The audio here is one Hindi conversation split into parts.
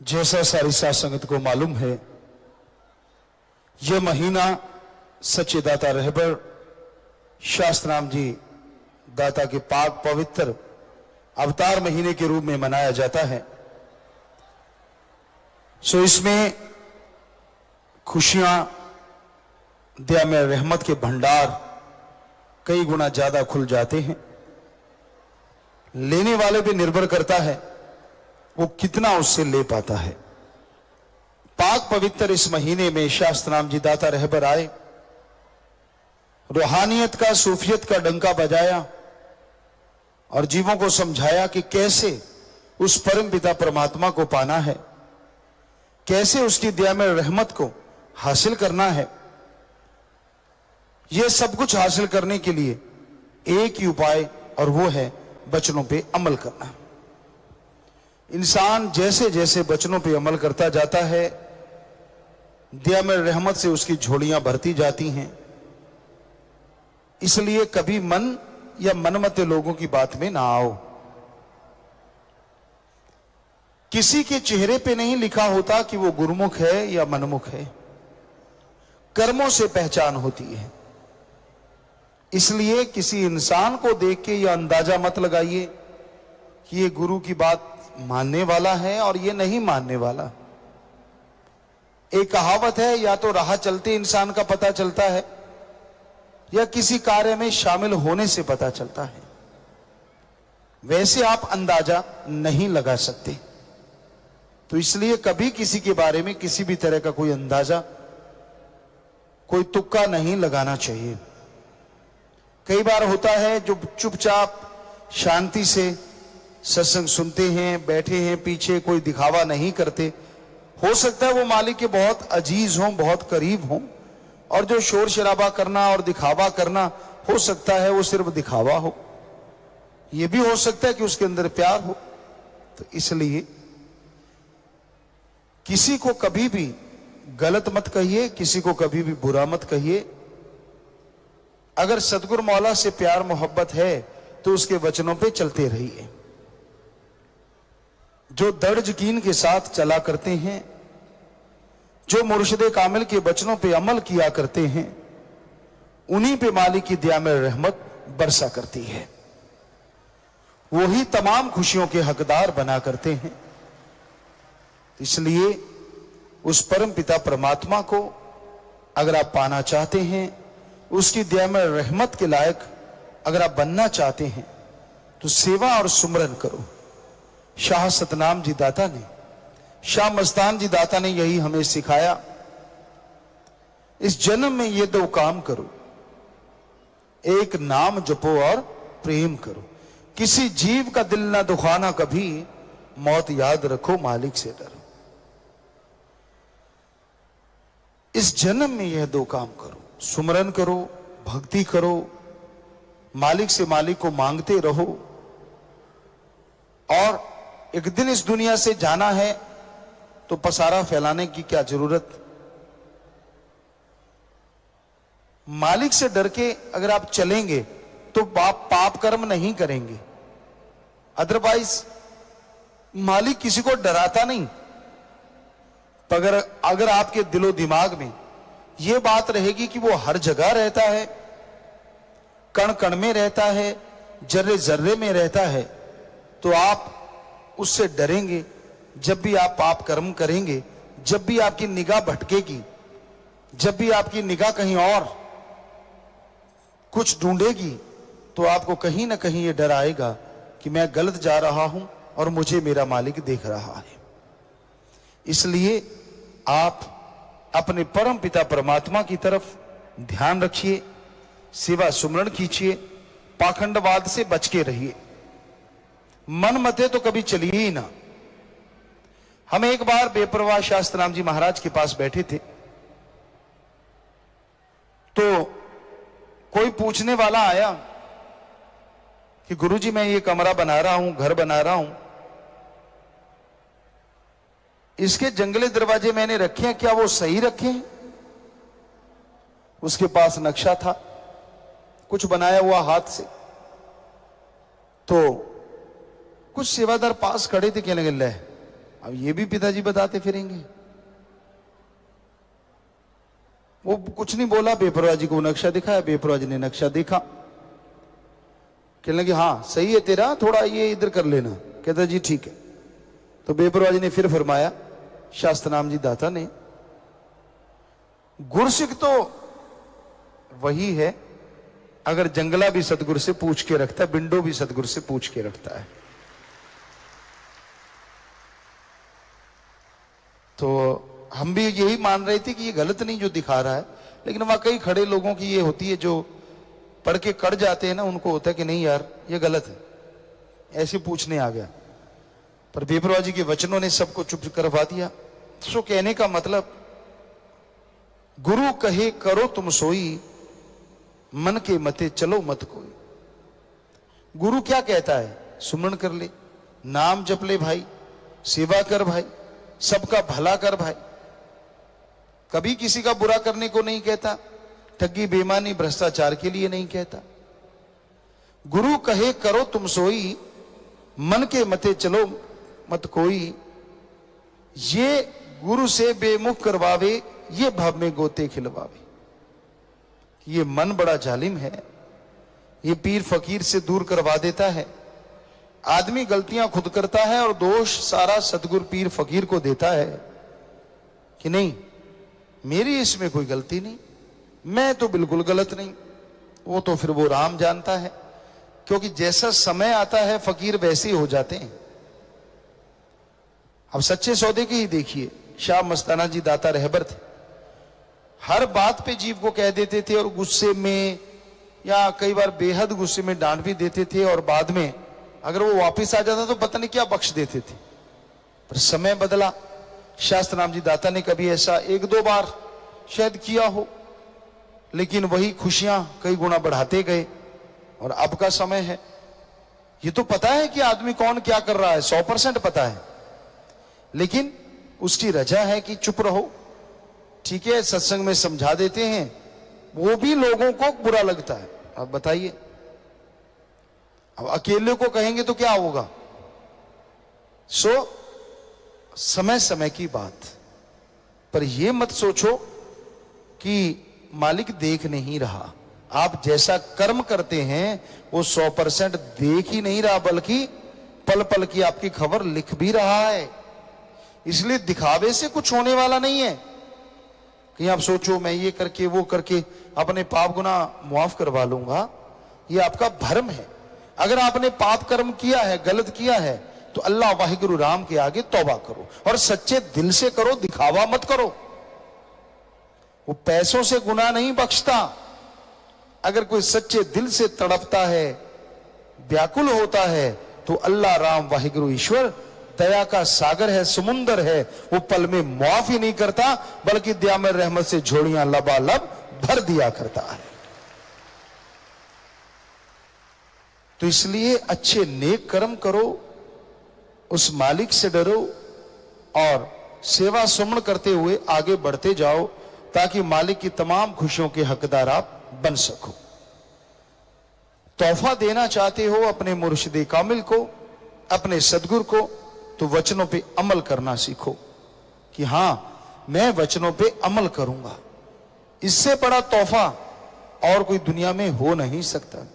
जैसा सारी साध संगत को मालूम है, यह महीना सच्चे दाता रहबर शास्त्रनाम जी दाता के पाक पवित्र अवतार महीने के रूप में मनाया जाता है। सो इसमें खुशियां, दया में रहमत के भंडार कई गुना ज्यादा खुल जाते हैं। लेने वाले पे निर्भर करता है वो कितना उससे ले पाता है। पाक पवित्र इस महीने में शास्त्रनाम जी दाता रहबर आए, रूहानियत का, सूफियत का डंका बजाया और जीवों को समझाया कि कैसे उस परम पिता परमात्मा को पाना है, कैसे उसकी दया में रहमत को हासिल करना है। यह सब कुछ हासिल करने के लिए एक ही उपाय, और वो है वचनों पे अमल करना। इंसान जैसे जैसे वचनों पे अमल करता जाता है, दया में रहमत से उसकी झोलियां भरती जाती हैं। इसलिए कभी मन या मनमते लोगों की बात में ना आओ। किसी के चेहरे पे नहीं लिखा होता कि वो गुरुमुख है या मनमुख है, कर्मों से पहचान होती है। इसलिए किसी इंसान को देख के यह अंदाजा मत लगाइए कि ये गुरु की बात मानने वाला है और ये नहीं मानने वाला। एक कहावत है, या तो राह चलते इंसान का पता चलता है या किसी कार्य में शामिल होने से पता चलता है। वैसे आप अंदाजा नहीं लगा सकते। तो इसलिए कभी किसी के बारे में किसी भी तरह का कोई अंदाजा, कोई तुक्का नहीं लगाना चाहिए। कई बार होता है जो चुपचाप शांति से सत्संग सुनते हैं, बैठे हैं पीछे, कोई दिखावा नहीं करते। हो सकता है वो मालिक के बहुत अजीज हों, बहुत करीब हों, और जो शोर शराबा करना और दिखावा करना, हो सकता है वो सिर्फ दिखावा हो। ये भी हो सकता है कि उसके अंदर प्यार हो। तो इसलिए किसी को कभी भी गलत मत कहिए, किसी को कभी भी बुरा मत कहिए। अगर सतगुरु मौला से प्यार मोहब्बत है तो उसके वचनों पे चलते रहिए। जो दृढ़ यकीन के साथ चला करते हैं, जो मुर्शिदे कामिल के वचनों पे अमल किया करते हैं, उन्हीं पे मालिक की दया में रहमत बरसा करती है। वही तमाम खुशियों के हकदार बना करते हैं। इसलिए उस परम पिता परमात्मा को अगर आप पाना चाहते हैं, उसकी दया में रहमत के लायक अगर आप बनना चाहते हैं, तो सेवा और सुमरन करो। शाह सतनाम जी दाता ने, शाह मस्तान जी दाता ने यही हमें सिखाया। इस जन्म में ये दो काम करो, एक नाम जपो और प्रेम करो। किसी जीव का दिल ना दुखाना कभी, मौत याद रखो मालिक से डरो। इस जन्म में यह दो काम करो, सुमरन करो, भक्ति करो, मालिक से मालिक को मांगते रहो। और एक दिन इस दुनिया से जाना है तो पसारा फैलाने की क्या जरूरत। मालिक से डर के अगर आप चलेंगे तो पाप कर्म नहीं करेंगे। अदरवाइज मालिक किसी को डराता नहीं। अगर आपके दिलो दिमाग में यह बात रहेगी कि वो हर जगह रहता है, कण कण में रहता है, जर्रे जर्रे में रहता है, तो आप उससे डरेंगे। जब भी आप पाप कर्म करेंगे, जब भी आपकी निगाह भटकेगी, जब भी आपकी निगाह कहीं और कुछ ढूंढेगी, तो आपको कहीं ना कहीं ये डर आएगा कि मैं गलत जा रहा हूं और मुझे मेरा मालिक देख रहा है। इसलिए आप अपने परम पिता परमात्मा की तरफ ध्यान रखिए, सेवा सुमरण कीजिए, पाखंडवाद से बच के रहिए। मन मते तो कभी चलिए ही ना। हम एक बार बेपरवाह शास्त्रनाम जी महाराज के पास बैठे थे, तो कोई पूछने वाला आया कि गुरुजी मैं ये कमरा बना रहा हूं, घर बना रहा हूं, इसके जंगले दरवाजे मैंने रखे हैं, क्या वो सही रखे हैं? उसके पास नक्शा था, कुछ बनाया हुआ हाथ से। तो कुछ सेवादार पास खड़े थे, कहने लगे ले अब ये भी पिताजी बताते फिरेंगे। वो कुछ नहीं बोला, बेपरवाह जी को नक्शा दिखाया, बेपरवाह जी ने नक्शा देखा, कहने लगे हाँ सही है तेरा, थोड़ा ये इधर कर लेना। कहता जी ठीक है। तो बेपरवाह जी ने फिर फरमाया, शास्त्रनाम जी दाता ने, गुरसिख तो वही है अगर जंगला भी सतगुरु से पूछ के रखता है, बिंडो भी सतगुरु से पूछ के रखता है। तो हम भी यही मान रहे थे कि ये गलत नहीं जो दिखा रहा है, लेकिन वाकई खड़े लोगों की ये होती है, जो पढ़ के कट जाते हैं ना, उनको होता है कि नहीं यार ये गलत है, ऐसे पूछने आ गया। पर बेपरवाह जी के वचनों ने सबको चुप करवा दिया। सो कहने का मतलब, गुरु कहे करो तुम सोई, मन के मते चलो मत कोई। गुरु क्या कहता है, सुमरण कर ले, नाम जप ले भाई, सेवा कर भाई, सबका भला कर भाई, कभी किसी का बुरा करने को नहीं कहता, ठगी बेईमानी भ्रष्टाचार के लिए नहीं कहता। गुरु कहे करो तुम सोई, मन के मते चलो मत कोई। ये गुरु से बेमुख करवावे, ये भव में गोते खिलवावे। ये मन बड़ा जालिम है, ये पीर फकीर से दूर करवा देता है। आदमी गलतियां खुद करता है और दोष सारा सतगुरु पीर फकीर को देता है कि नहीं मेरी इसमें कोई गलती नहीं, मैं तो बिल्कुल गलत नहीं। वो तो फिर वो राम जानता है, क्योंकि जैसा समय आता है फकीर वैसे ही हो जाते हैं। अब सच्चे सौदे के ही देखिए, शाह मस्ताना जी दाता रहबर थे, हर बात पे जीव को कह देते थे और गुस्से में या कई बार बेहद गुस्से में डांट भी देते थे, और बाद में अगर वो वापस आ जाता तो पता नहीं क्या बख्श देते थे। पर समय बदला, शास्त्रनाम जी दाता ने कभी ऐसा एक दो बार शायद किया हो, लेकिन वही खुशियां कई गुना बढ़ाते गए। और अब का समय है, ये तो पता है कि आदमी कौन क्या कर रहा है, 100% पता है, लेकिन उसकी रजा है कि चुप रहो। ठीक है, सत्संग में समझा देते हैं, वो भी लोगों को बुरा लगता है। अब बताइए, अब अकेले को कहेंगे तो क्या होगा। सो समय समय की बात, पर यह मत सोचो कि मालिक देख नहीं रहा। आप जैसा कर्म करते हैं वो 100% देख ही नहीं रहा, बल्कि पल पल की आपकी खबर लिख भी रहा है। इसलिए दिखावे से कुछ होने वाला नहीं है कि आप सोचो मैं ये करके वो करके अपने पाप गुना मुआफ करवा लूंगा, ये आपका भ्रम है। अगर आपने पाप कर्म किया है, गलत किया है, तो अल्लाह वाहिगुरु राम के आगे तौबा करो और सच्चे दिल से करो, दिखावा मत करो। वो पैसों से गुनाह नहीं बख्शता। अगर कोई सच्चे दिल से तड़पता है, व्याकुल होता है, तो अल्लाह राम वाहिगुरु ईश्वर दया का सागर है, समुंदर है, वो पल में मुआफ ही नहीं करता, बल्कि दयामय रहमत से झोलियां लबालब भर दिया करता है। तो इसलिए अच्छे नेक कर्म करो, उस मालिक से डरो और सेवा सुमन करते हुए आगे बढ़ते जाओ, ताकि मालिक की तमाम खुशियों के हकदार आप बन सको। तोहफा देना चाहते हो अपने मुर्शिद कामिल को, अपने सदगुरु को, तो वचनों पे अमल करना सीखो कि हां मैं वचनों पे अमल करूंगा। इससे बड़ा तोहफा और कोई दुनिया में हो नहीं सकता।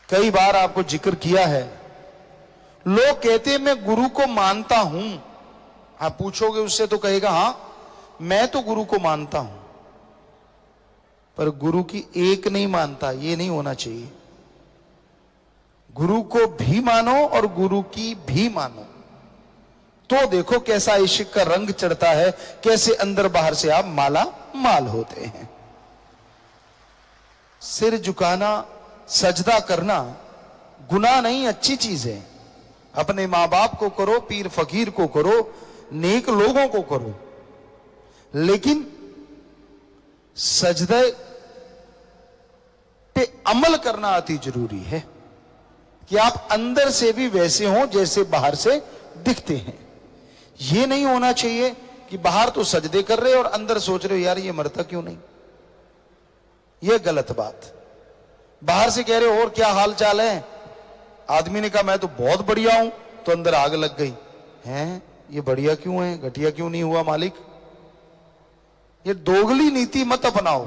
कई बार आपको जिक्र किया है, लोग कहते हैं मैं गुरु को मानता हूं। आप पूछोगे उससे तो कहेगा हां मैं तो गुरु को मानता हूं, पर गुरु की एक नहीं मानता, ये नहीं होना चाहिए। गुरु को भी मानो और गुरु की भी मानो, तो देखो कैसा इश्क का रंग चढ़ता है, कैसे अंदर बाहर से आप माला माल होते हैं। सिर झुकाना, सजदा करना गुनाह नहीं, अच्छी चीज है। अपने मां बाप को करो, पीर फकीर को करो, नेक लोगों को करो, लेकिन सजदे पे अमल करना अति जरूरी है कि आप अंदर से भी वैसे हो जैसे बाहर से दिखते हैं। यह नहीं होना चाहिए कि बाहर तो सजदे कर रहे हो और अंदर सोच रहे हो यार ये मरता क्यों नहीं। यह गलत बात। बाहर से कह रहे हो और क्या हाल चाल है, आदमी ने कहा मैं तो बहुत बढ़िया हूं, तो अंदर आग लग गई। हैं, ये बढ़िया क्यों है, घटिया क्यों नहीं हुआ मालिक? ये दोगली नीति मत अपनाओ।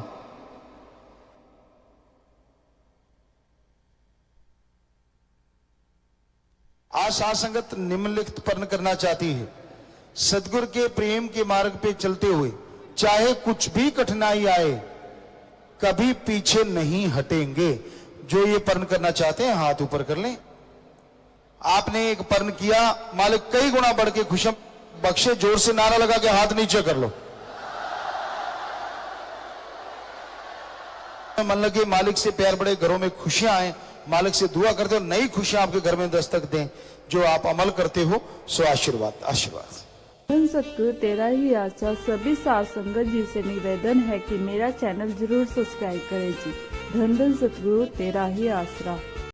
आज साध संगत निम्नलिखित पर्ण करना चाहती है। सदगुरु के प्रेम के मार्ग पे चलते हुए चाहे कुछ भी कठिनाई आए, कभी पीछे नहीं हटेंगे। जो ये पर्ण करना चाहते हैं हाथ ऊपर कर लें। आपने एक पर्ण किया, मालिक कई गुना बढ़ के खुशम बख्शे। जोर से नारा लगा के हाथ नीचे कर लो। मन लगे मालिक से प्यार बढ़े, घरों में खुशियां आए। मालिक से दुआ करते हो नई खुशियां आपके घर में दस्तक दें। जो आप अमल करते हो सो आशीर्वाद आशीर्वाद। धन सतगुरु तेरा ही आसरा। सभी साध संगत जी से निवेदन है कि मेरा चैनल जरूर सब्सक्राइब करें जी। धन धन सतगुरु तेरा ही आसरा।